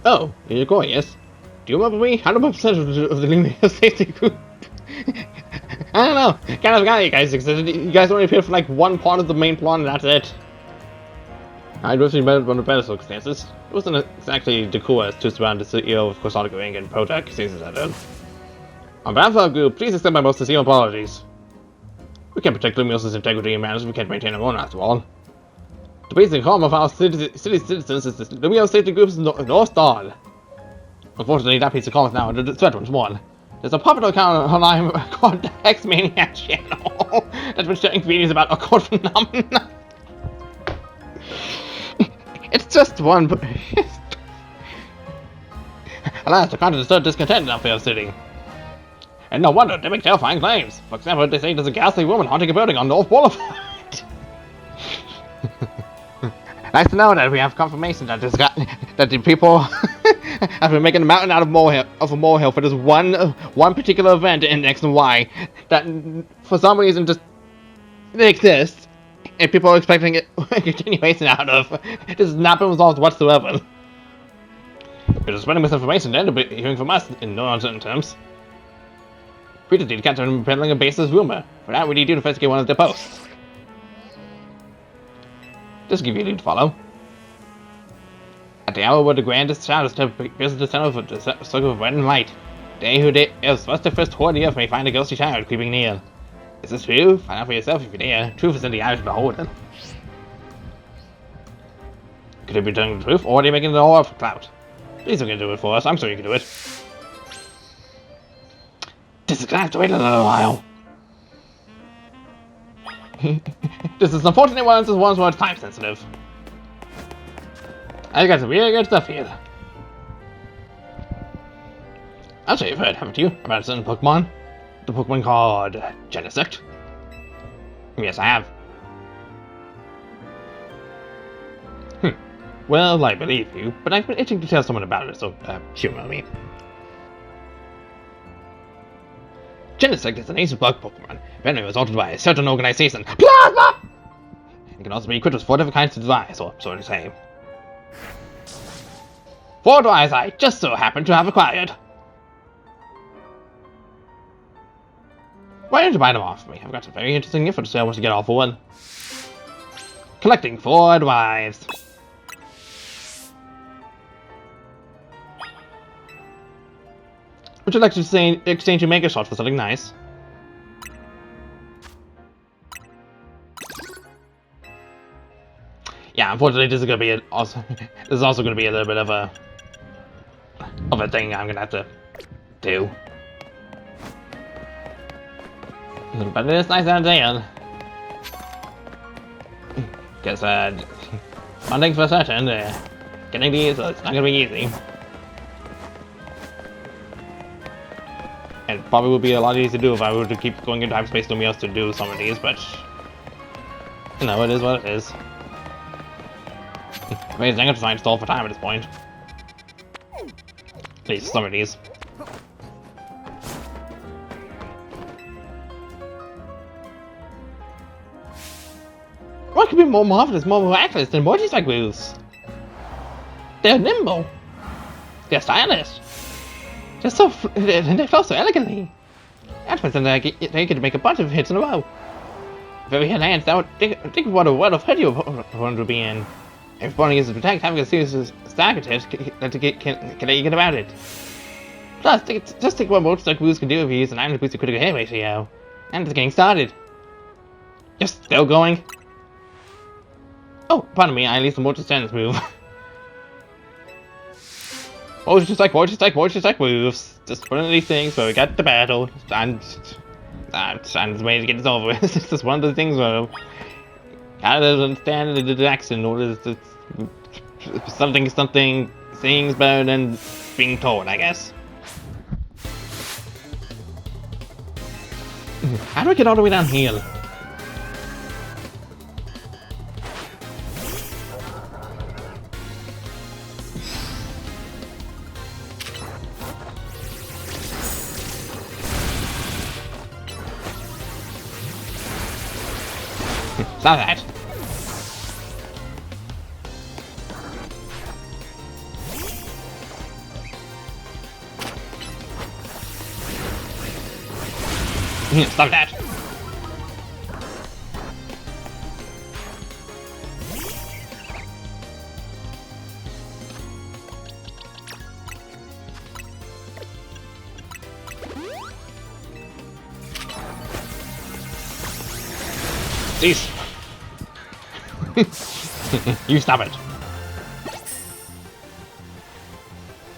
Oh, you're going, yes? Do you remember me? 100% of the Lumiere safety group. I don't know. Kind of guy you guys existed. You guys only appeared for like one part of the main plot and that's it. I drifted under better circumstances. It wasn't exactly the coolest to surround the CEO of Questful and project seasons at it. On behalf of our group, please accept my most sincere apologies. We can't protect Lumiosa's integrity and manners, we can't maintain our own after all. The basic home of our city citizens is the Lumio Safety Group's North Star. Unfortunately, that piece of comic now the threat was won. There's a popular account online called the X-Maniac channel that's been sharing videos about occult phenomena. It's just one, but alas, the content is so discontent in our fair city. And no wonder they make terrifying claims. For example, they say there's a ghastly woman haunting a building on North Boulevard. Nice to know that we have confirmation that that the people have been making a mountain out of a molehill for this one particular event in X and Y that for some reason just exists, and people are expecting it a continuation out of. This has not been resolved whatsoever. You're just spreading misinformation then to be hearing from us in no uncertain terms. We just need to catch them peddling a baseless rumor. For that, we need you to investigate one of their posts. Just give you a lead to follow. At the hour where the grandest shadows visit the center of the circle of red and light, they who is first to first toward the earth may find a ghostly child creeping near. Is this true? Find out for yourself if you dare. Truth is in the eyes of the beholder. Could it be telling the truth, or are they making it all up for clout? Please don't do it for us. I'm sure you can do it. This is gonna have to wait a little while. This is unfortunate one. This is one where it's time sensitive. I got some really good stuff here. I'm sure you've heard, haven't you, about a certain Pokemon? The Pokemon called Genesect? Yes, I have. Well, I believe you, but I've been itching to tell someone about it, so humor me. Genesect is an ancient bug Pokemon, apparently resulted by a certain organization, Plasma! It can also be equipped with 4 different kinds of device, or so to say. 4 devices I just so happen to have acquired. Why don't you buy them off me? I've got some very interesting info to sell once you get all for one. Collecting 4 wives. Would you like to exchange your Mega Shot for something nice? Yeah, unfortunately, this is also gonna be a little bit of a thing I'm gonna have to do. But it is nice out there. Guess one thing's for certain, getting these it's not gonna be easy. It probably would be a lot easier to do if I were to keep going into hyperspace Lumios to do some of these, but you know, it is what it is. Amazing, I'm gonna try and stall for time at this point. At least some of these. What could be more marvelous, more miraculous than multi-strike moves? They're nimble. They're stylish. They flow so elegantly. Afterwards, they could make a bunch of hits in a row. If every hit lands, think of what a world of hurt your opponent would be in. If opponent gets to protect, having a serious stack of hits can let you get about it. Plus, just think what multi-strike moves can do if you use an item to boost your critical hit ratio. And it's getting started. You're still going? Oh, pardon me, I least a multi-standard move. Multi-strike moves. Just one of these things where we got the battle, and the way to get this over with. It's just one of the things where gotta understand the action in order to something seeing is better than being told, I guess. How do I get all the way down here? Saw that. Stop that! Jeez! You stop it!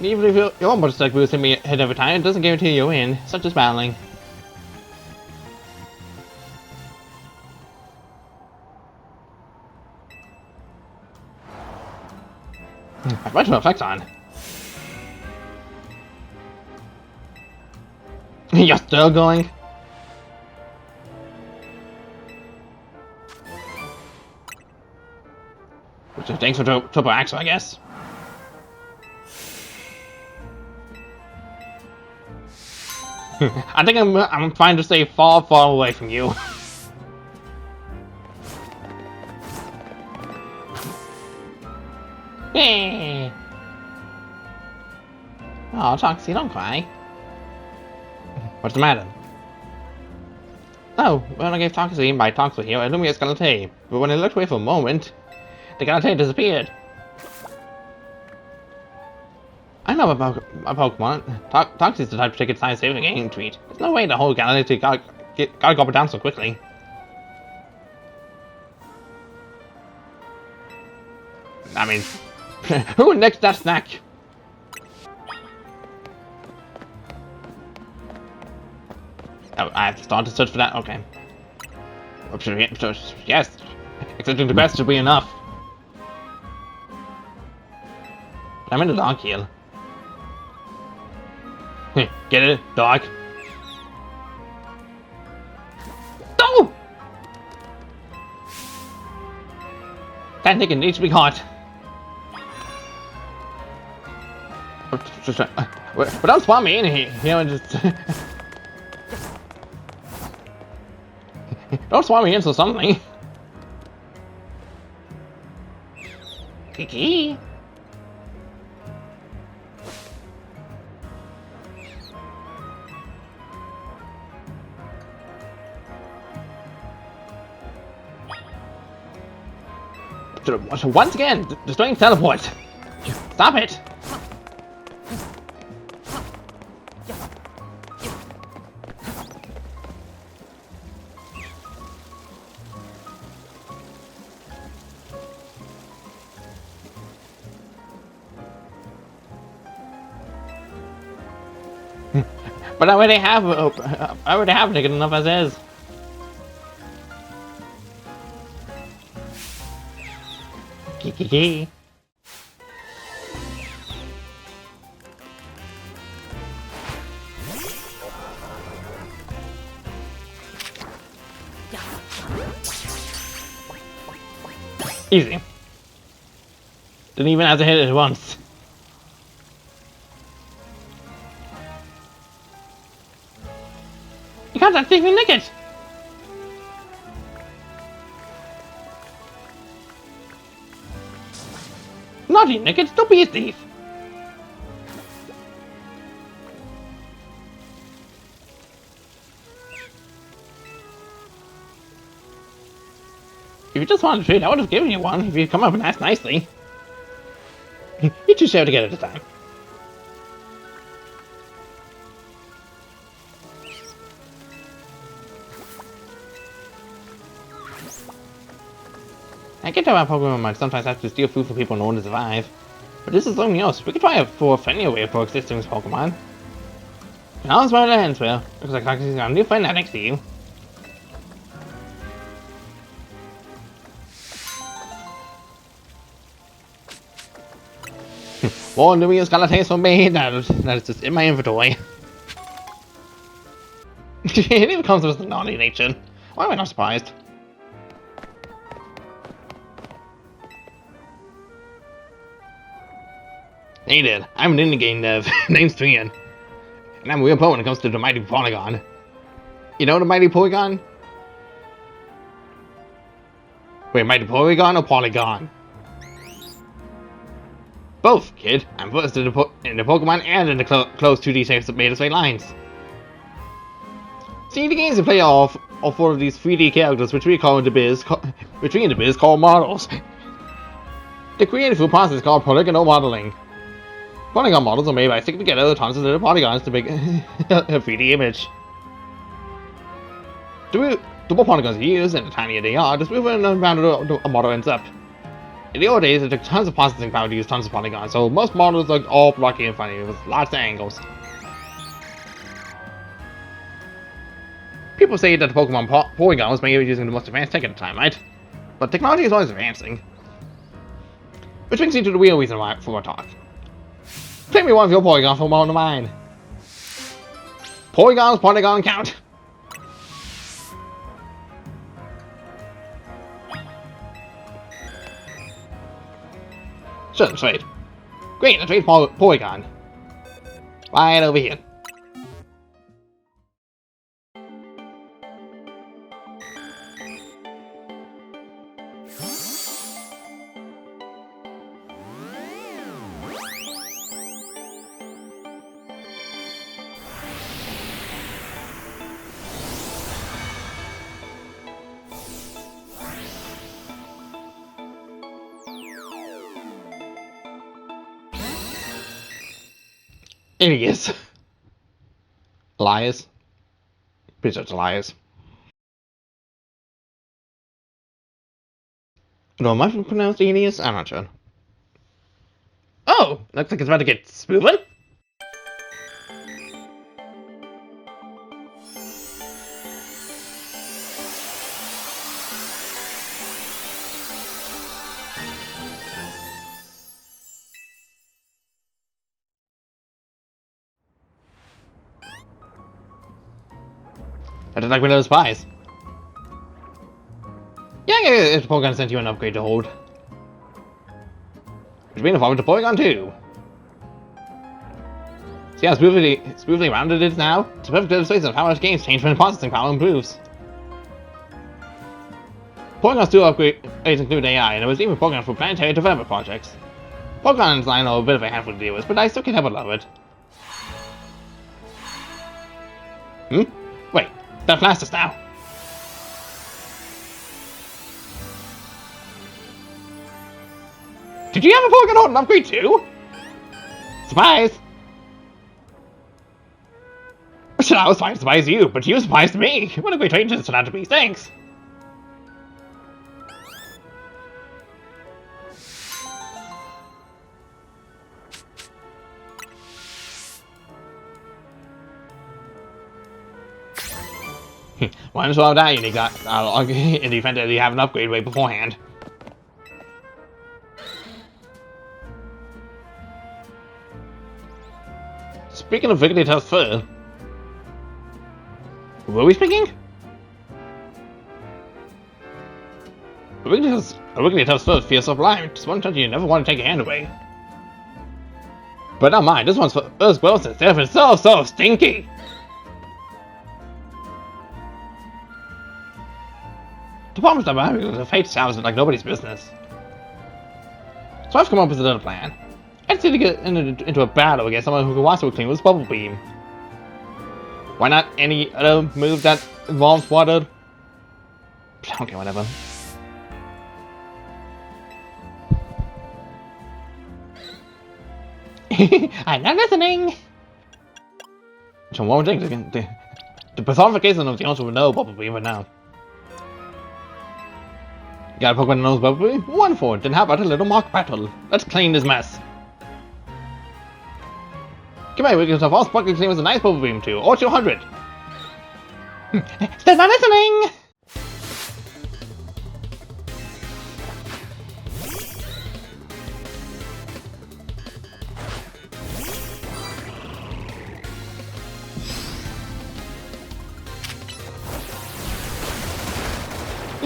Even if your almost like boost hit me hit every time, it doesn't guarantee you win. Such as battling. I've got to reflect on. You're still going? Thanks for triple axle, I guess. I think I'm trying to stay far away from you. Hey. Oh, Toxie, don't cry. What's the matter? Oh, when I gave Toxie my Toxie here, I knew he was Galate, but when I looked away for a moment, the Galate disappeared. I know about a Pokemon. Toxie's the type to take its time saving a game tweet. There's no way the whole Galate got gobbled down so quickly. I mean, who next that snack? Oh, I have to start to search for that? Okay. Yes. Accepting the best should be enough. I'm in the dog heel. Get it, dog? No! That nigga needs to be caught. But don't swap me in here and just... Don't swap me into something. Kiki. Once again, destroying teleport. Stop it. But I already have it good enough as is. Kiki. Easy. Didn't even have to hit it once. You can't stop thieving naked! Naughty naked, don't be a thief! If you just wanted a treat, I would have given you one if you'd come up and asked nicely. You two share together this time. I get how our Pokemon might sometimes have to steal food from people in order to survive, but this is something else. We could try a more friendly way of coexisting with Pokemon. And all's well that ends well. Looks like Toxie's got a new friend right next to you. More Lumia's got a taste for me. That is just in my inventory. It even comes with a naughty nature. Why am I not surprised? Hey there, I'm an indie game dev, name's Trian. And I'm a real pro when it comes to the Mighty Polygon. You know the Mighty Polygon? Wait, Mighty Polygon or Polygon? Both, kid. I'm versed in the Pokemon and in the closed 2D shapes that made us straight lines. See, the games you play off of one of these 3D characters, which we in the biz call models. The creative process is called polygonal modeling. Polygon models are made by sticking together tons of little polygons to make a 3D image. The more polygons you use, and the tinier they are, the smoother and rounder a model ends up. In the old days, it took tons of processing power to use tons of polygons, so most models look all blocky and funny with lots of angles. People say that the Pokemon Polygon was made using the most advanced tech at the time, right? But technology is always advancing. Which brings me to the real reason for our talk. Take me one of your Polygons from one of mine. Polygon count. Sure, trade. Great, let's trade Polygon. Right over here. Idiots. Liars. Pretty sure it's liars. No, am I pronounced idiots? I'm not sure. Oh, looks like it's about to get smoothing. I just like Windows Spies. Yeah, if Polygon sent you an upgrade to hold. Which means forward to Polygon 2. See how smoothly rounded it is now? It's a perfect illustration of how much games change when processing power improves. Polygon's 2 upgrades include AI, and it was even programmed for planetary development projects. Polygon and design are a bit of a handful to deal with, but I still can't help but love it. Wait, that blast us now. Did you have a Polygon hold an upgrade too? Surprise! Shit, I was trying to surprise you, but you surprised me. What a great trade this turned out to be. Thanks. Might as well have that unique in the event that you have an upgrade way beforehand. Speaking of Wigglytuff's fur, were we speaking? Wigglytuff's fur feels so blind. It's one touch you never want to take your hand away. But not mine. This one's for us both itself. It's so stinky. The problem is that the fate sounds like nobody's business. So I've come up with a little plan. I'd say to get into a battle against someone who can wash away clean with Bubble Beam. Why not any other move that involves water? Okay, whatever. I'm not listening! So one thing, the personification of the answer would know Bubble Beam right now. Got a Pokemon that knows Bubble Beam? Wonderful! Then how about a little mock battle? Let's clean this mess. Come here, we can have all sparkling clean with a nice Bubble Beam too, or 200! Still not listening!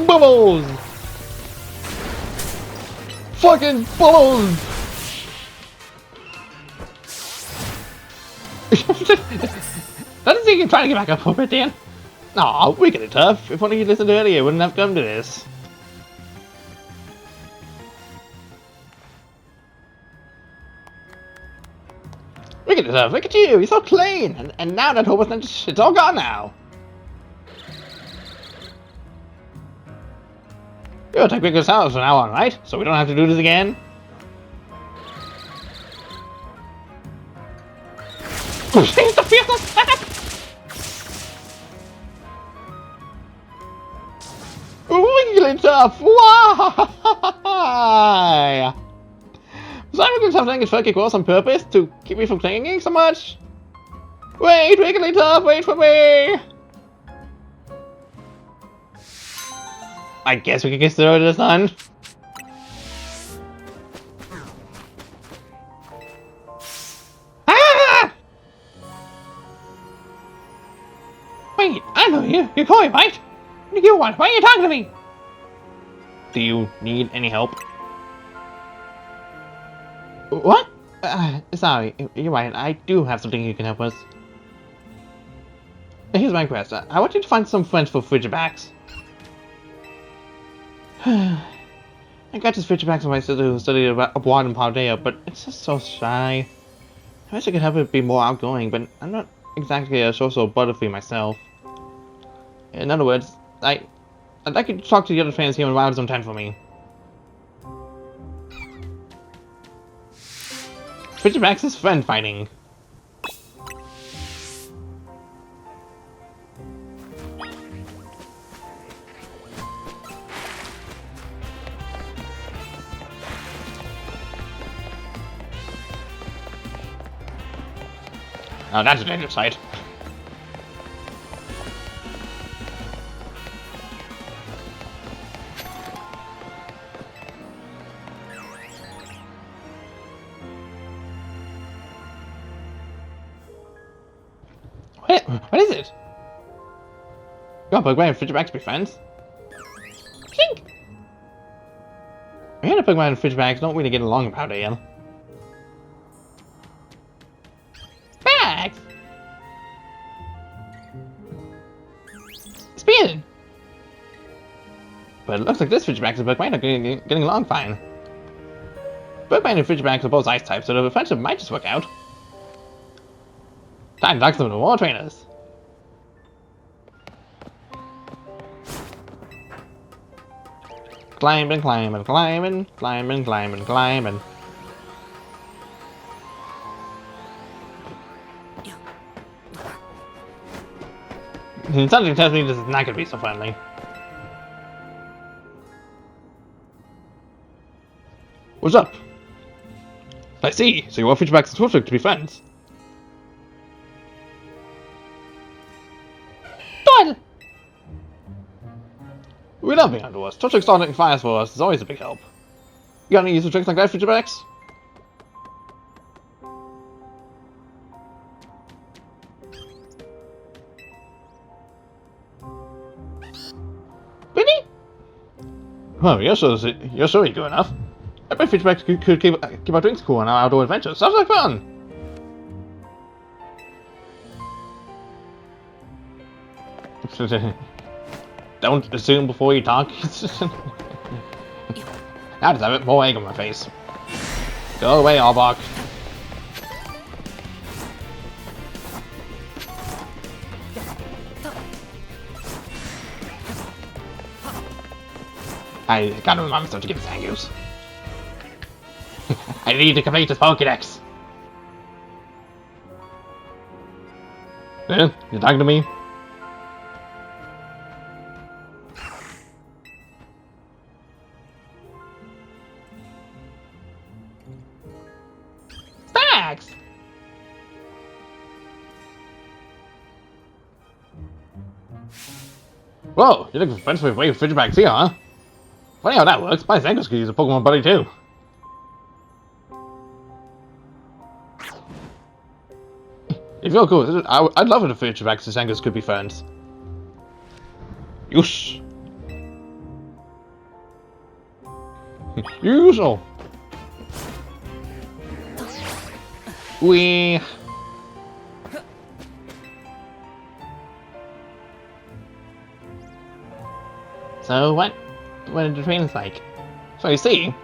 Bubbles! Fucking bubbles! That is even trying to get back up a bit, Dan. Aw, we're getting tough. If only you listened earlier, wouldn't have come to this. We're getting tough. Look at you. You're so clean. And now that hope it's all gone now. You'll take Wiggly's house from now on, right? So we don't have to do this again? Seems to feel so sad! Wigglytuff! Why? Was I Wigglytuff letting his fur get worse on purpose to keep me from clinging so much? Wait, Wigglytuff, wait for me! I guess we could get through to the sun. Ah! Wait, I know you. You're Koi, right? What do you want? Why are you talking to me? Do you need any help? What? Sorry, you're right. I do have something you can help us. Here's my quest. I want you to find some friends for Frigibacks. I got this Frigibacks from my sister who studied abroad in Paldea, but it's just so shy. I wish I could have it be more outgoing, but I'm not exactly a social butterfly myself. In other words, I'd like you to talk to the other fans here and round some time for me. Frigibacks is friend fighting. Oh, that's a dangerous sight. What is it? You want Pokemon and Frigibacks be friends? Pink! Me and Pokemon and Frigibacks don't really get along about it yet. Bags! Spin! But it looks like this Frigibacks and Pokemon are getting along fine. Pokemon and Frigibacks are both ice types, so the friendship might just work out. Time to talk to some more trainers. Climbing, climbing, climbing, climbing, climbing, climbing. Something tells me this is not going to be so friendly. What's up? I see. So you want Frigibacks and Torchic to be friends? Good! We love being outdoors. Torchic starting fires for us is always a big help. You got any useful tricks like that, Frigibacks? Really? Well, you're sure you're good enough. I bet Frigibacks could keep our drinks cool on our outdoor adventures. Sounds like fun! Don't assume before you talk. Now just have it more egg on my face. Go away, Arbok. I gotta remind myself to give Zangoose. I need to complete this Pokédex. Yeah, you talking to me? Stacks! Whoa, you're looking for friends with Frigibacks here, huh? Funny how that works. My Zangoose could use a Pokemon buddy too. If you're cool, I'd love it if Frigibacks and Zangoose could be friends. Yush. Usual. We. So what are the trainers like? So you see.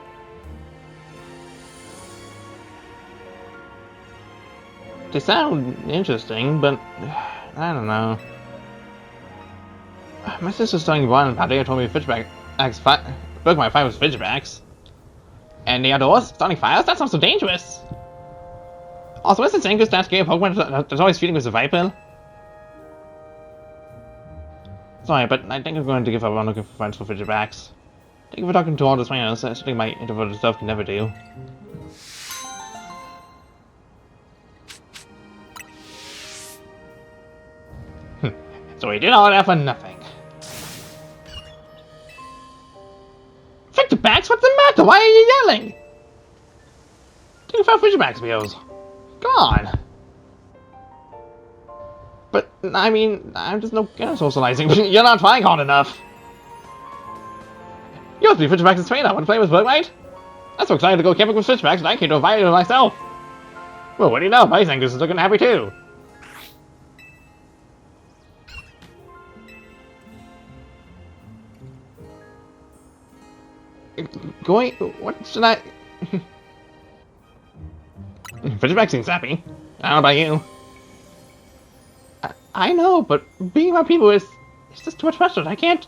They sound interesting, but I don't know. My sister's studying abroad in Paldea told me Frigibacks broke my five with Fidgebacks. And the outdoors, starting fires? That sounds so dangerous! Also, is it Zangoose that scary Pokemon that's always feeding with a Viper? Sorry, but I think I'm going to give up on looking for friends for Fidgebacks. Thank you for talking to all the trainers. That's something my introverted self can never do. So we did all that for nothing. Fidgebacks, what's the matter? Why are you yelling? Think about Fidgebacks, Beos. Come on. But, I mean, I'm just no good at socializing. You're not trying hard enough. You must be Fidgebacks' trainer. Want to play with Bug, right? I'm so excited to go camping with Fidgebacks, and I came to invite you myself. Well, what do you know? My Zangoose is looking happy too. Going, what should I... Fidgeback seems happy. I don't know about you. I know, but being around people is just too much pressure. I can't...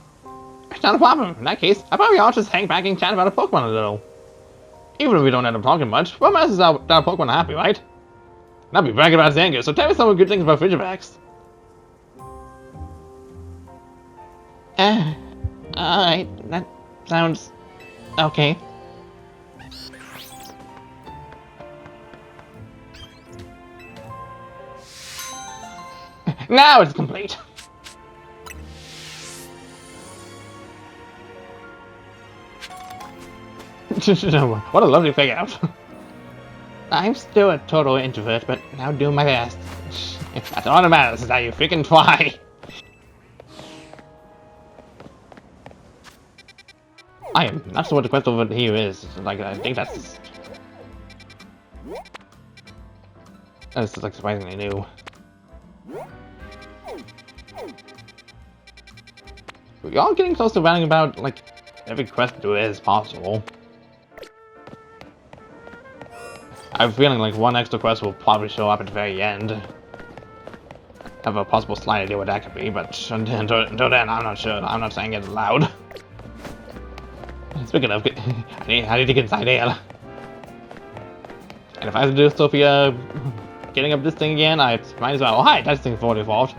It's not a problem. In that case, I probably ought to just hang back and chat about a Pokemon a little. Even if we don't end up talking much, what matters is that a Pokemon are happy, right? And I'll be bragging about Zangoose, so tell me some good things about Fidgebacks. Alright, that sounds... okay. Now it's complete. What a lovely figure out. I'm still a total introvert, but now doing my best. That's all that matters is how you freaking try. I am not sure what the quest over here is. Like, I think that's like surprisingly new. We're all getting close to running about like every quest there is possible. I'm feeling like one extra quest will probably show up at the very end. I have a possible slight idea what that could be, but until then, I'm not sure. I'm not saying it loud. Speaking of, I need to get inside here. And if I have to do Sophia getting up this thing again, I might as well. Oh, hi, that thing's fully evolved.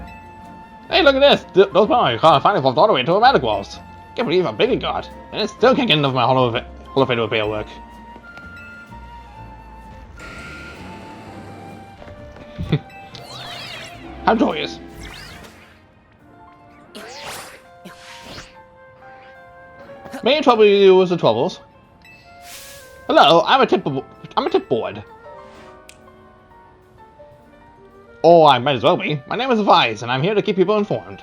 Hey, look at this! Those Pokemon finally evolved all the way to a Metagross. Can't believe how big it got. And it still can't get enough of my Holo Fatal Repair work. How joyous. May I trouble you with the troubles? Hello, I'm a tip board. Oh, I might as well be. My name is Vice, and I'm here to keep people informed.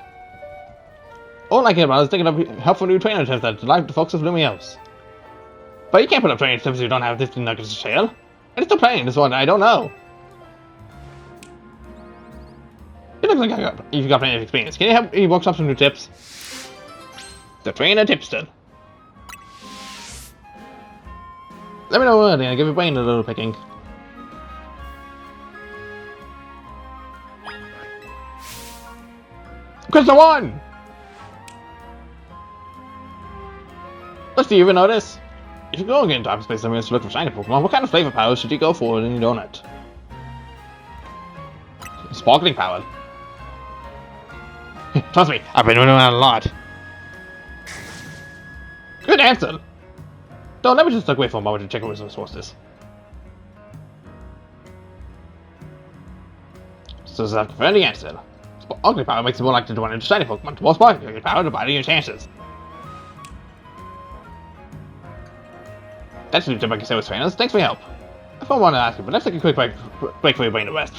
All I care about is taking up helpful new trainer tips that delight the folks of Lumiose. But you can't put up trainer tips if you don't have 15 nuggets to share. And it's still playing this one, I don't know. It looks like you've got plenty of experience. Can you help me workshop some new tips? The trainer tipster. Let me know what I'll give your brain a little picking. Question 1! Let's see, you ever notice? If you go again into hyperspace and to look for shiny Pokemon, what kind of flavor power should you go for in your donut? Sparkling power. Trust me, I've been doing that a lot. Good answer! Don't let me just wait for a moment to check out some sources. So I've confirmed the answer. Sparkling power makes it more likely to run into shiny Pokemon. More sparkling power to body your chances. That's what you make service trainers. Thanks for your help. I don't want to ask you, but let's take a quick break for your brain to rest.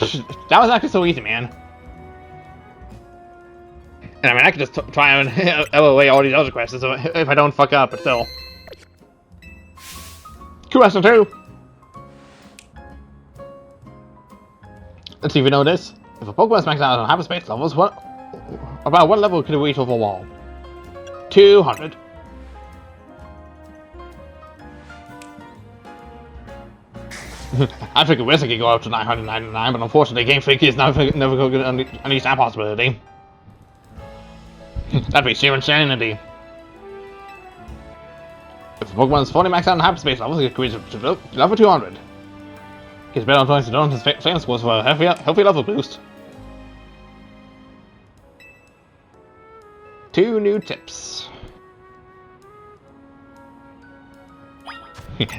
That was actually so easy, man. And I mean, I could just try and away all these other quests if I don't fuck up, but still. Question 2. Let's see if we know this. If a Pokemon is maxed out on hyperspace levels, about what level could it reach overall? 200. I figured Wisdom could go up to 999, but unfortunately Game Freak is never going to unleash that possibility. That'd be sheer insanity. Pokemon's fully maxed out in hyperspace levels, it can reach to level 200. Gets better on points to don't his flame scores for a healthy level boost. 2 new tips.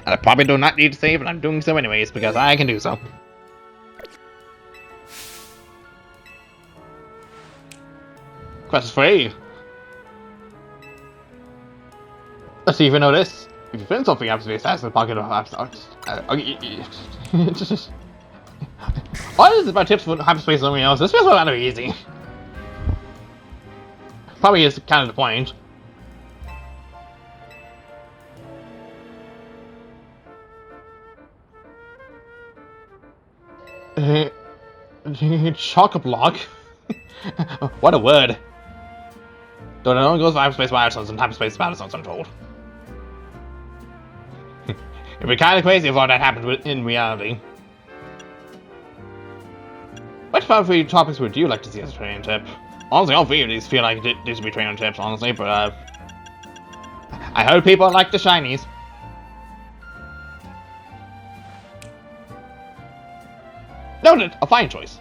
I probably do not need to save, but I'm doing so anyways because I can do so. Quest is free. Let's see if you know this. If you find something hyperspace fast in the pocket of hyperspace. What is it about tips for hyperspace and everything else? This feels rather easy. Probably is kind of the point. Chock-a-block? What a word. Though it only goes for hyperspace milestones and hyperspace milestones, I'm told. It'd be kind of crazy if all that happened in reality. What about 3 topics would you like to see as a training tip? Honestly, all 3 of these feel like these should be training tips, honestly, but I heard people like the shinies. Noted! A fine choice.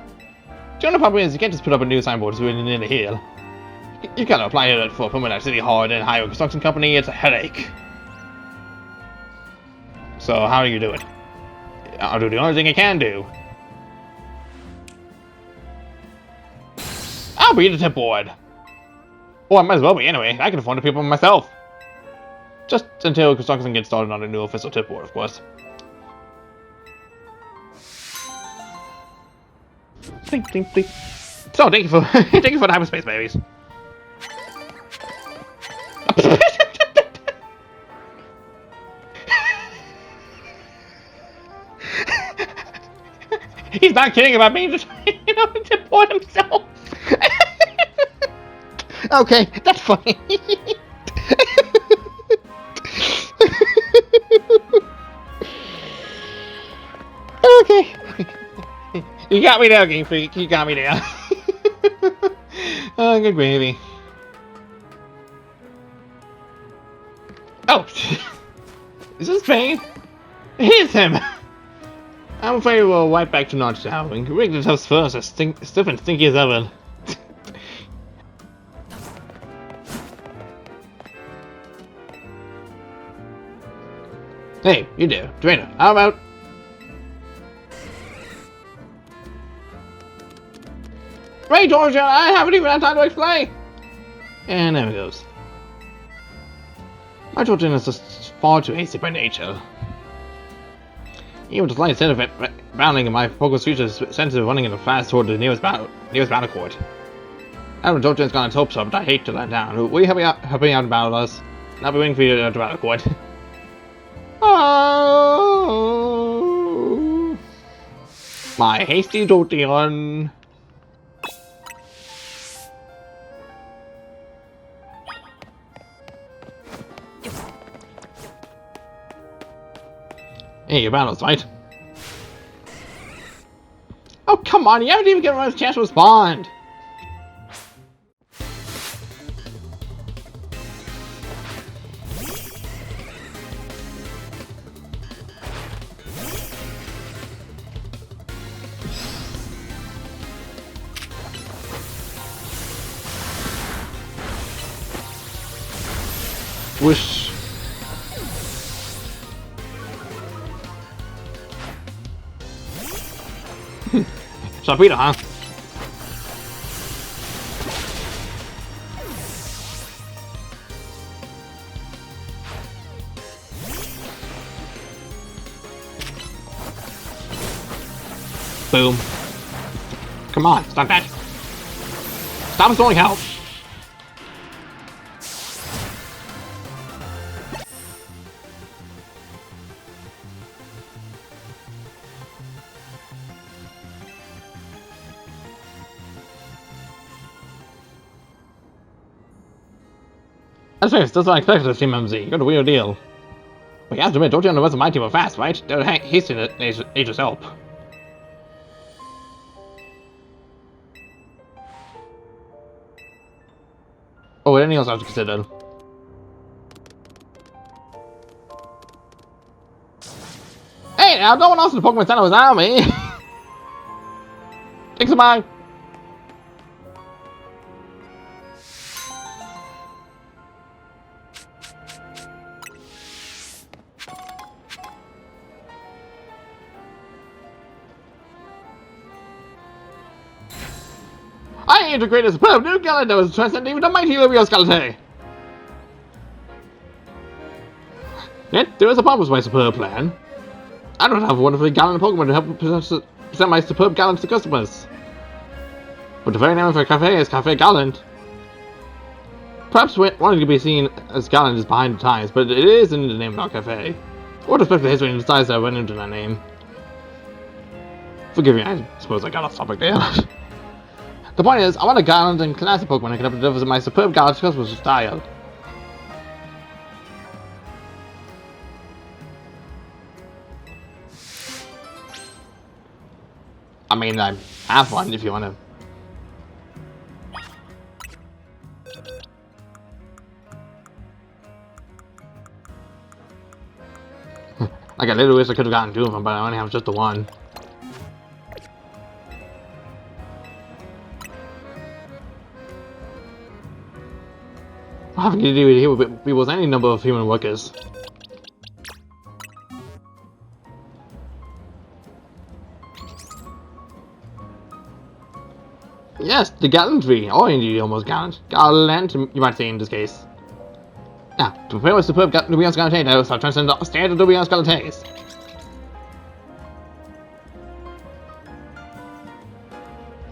The only problem is you can't just put up a new signboard in the hill. You gotta apply it for a permanent city hall and then hire a construction company. It's a headache. So how do you do it? I'll do the only thing I can do. I'll be the tip board. Well, I might as well be anyway. I can afford the people myself. Just until construction gets started on a new official tip board, of course. Blink, blink, blink. So thank you for thank you for the hyperspace babies. He's not kidding about being just to port himself. Okay, that's funny. Okay. You got me there, Game Freak. You got me there. Oh, good gravy. Oh, is this Bane? It is him. I'm afraid we'll right back to not showering. Rick the Tuff's first is stiff and stinky as ever. Hey, you there, trainer. How about? Right, Georgia, I haven't even had time to explain. And there it goes. My children is just far too hasty by nature. Even the slight sense of bounding in my focus future is sensitive running in a fast toward the nearest battle court. I don't know Georgian's gonna hope so, but I hate to let down. Will you help me out and battle us? I'll be waiting for you to battle court. Oh, my hasty Jolteon. Hey, your battle's right. Oh, come on, you haven't even given us a chance to respond. Whoosh. Sharpedo, huh? Boom. Come on, stop that. Stop throwing help. That's right, that's what I expected of Team MZ. You're the real deal. But you have to admit, don't you know the rest of my team are fast, right? They're hasting Nature's help. Oh, anything else I have to consider? yeah, no one else in the Pokemon Center was on me. Thanks a lot. I integrated a superb new gallant that was transcending even the mighty Lumiose Galate. Yet, there is a problem with my superb plan. I don't have a wonderfully gallant Pokemon to help present my superb gallant to customers. But the very name of a cafe is Cafe Gallant. Perhaps wanting to be seen as gallant is behind the times, but it is in the name of our cafe. What respect the history and the size that went into that name. Forgive me, I suppose I got off topic there. The point is, I want a gallant and classy Pokemon that can help deliver my superb gallant to customers with style. I mean, I have one if you want to. Like, I literally wish I could have gotten two of them, but I only have just the one. Having to do with here with people's any number of human workers. Yes, the gallantry, or indeed almost gallant. Gallant, you might say in this case. Now, to prepare a superb Lumiose Galate, I will start transcending the standard Lumiose Galates.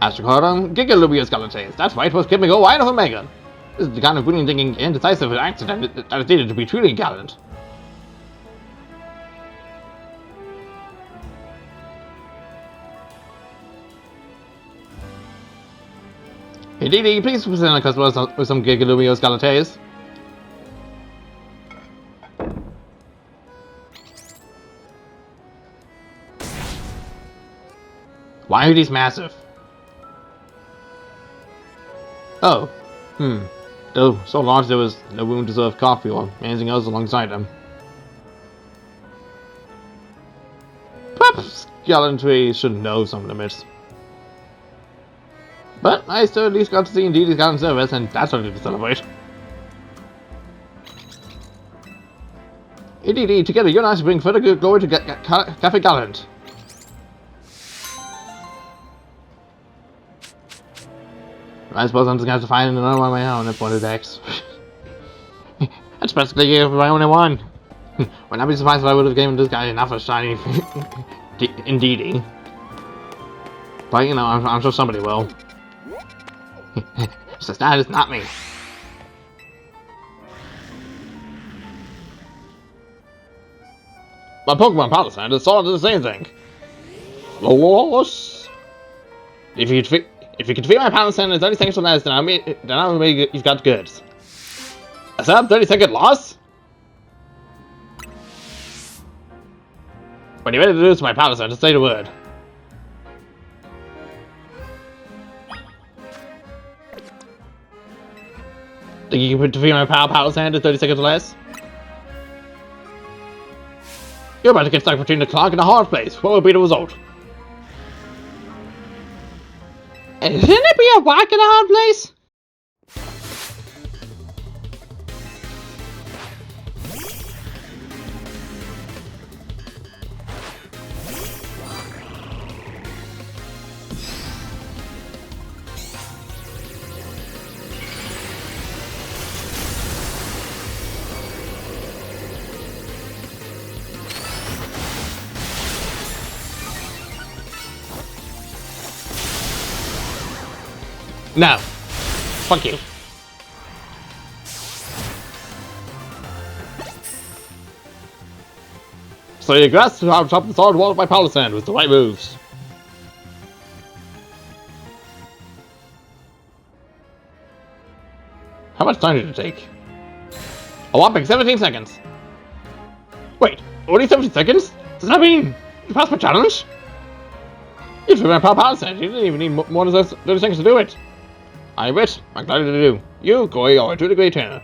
As to call them, Giga Lumiose Galates. That's right, was keeping go wide of Omega. This is the kind of winning, thinking, indecisive accident that is needed to be truly gallant. Hey Dee, please present our customers with some Giga Lumiose Galates. Why are these massive? Oh. Though so large there was no room to serve coffee or anything else alongside them. Perhaps gallantry should know some limits. But I still at least got to see Indeedy's gallant service, and that's something to celebrate. Indeedy, together you and I should bring further good glory to Cafe Gallant. I suppose I'm just going to have to find another one of my own at one of the decks. That's basically if I only one. Would not be surprised if I would have given this guy enough of shiny Indeedy. But you know, I'm sure somebody will. Since that is not me. My Pokemon Palisand is sort of the same thing. Loss. If you can defeat my Palisand in 30 seconds or less, then I'll make you've got goods. A sub 30-second loss? When you're ready to lose my Palisand, just say the word. Think you can defeat my Palisand in 30 seconds or less? You're about to get stuck between the clock and the hard place. What will be the result? And shouldn't it be a rock in a hard place? No. Fuck you. So you grasped on top of the solid wall of my Palisand with the right moves. How much time did it take? A whopping 17 seconds. Wait, only 17 seconds? Does that mean you passed my challenge? You defeated my Palisand. You didn't even need more than 30 seconds to do it. I bet. I'm glad to do. You, Koi, are a 2-degree trainer.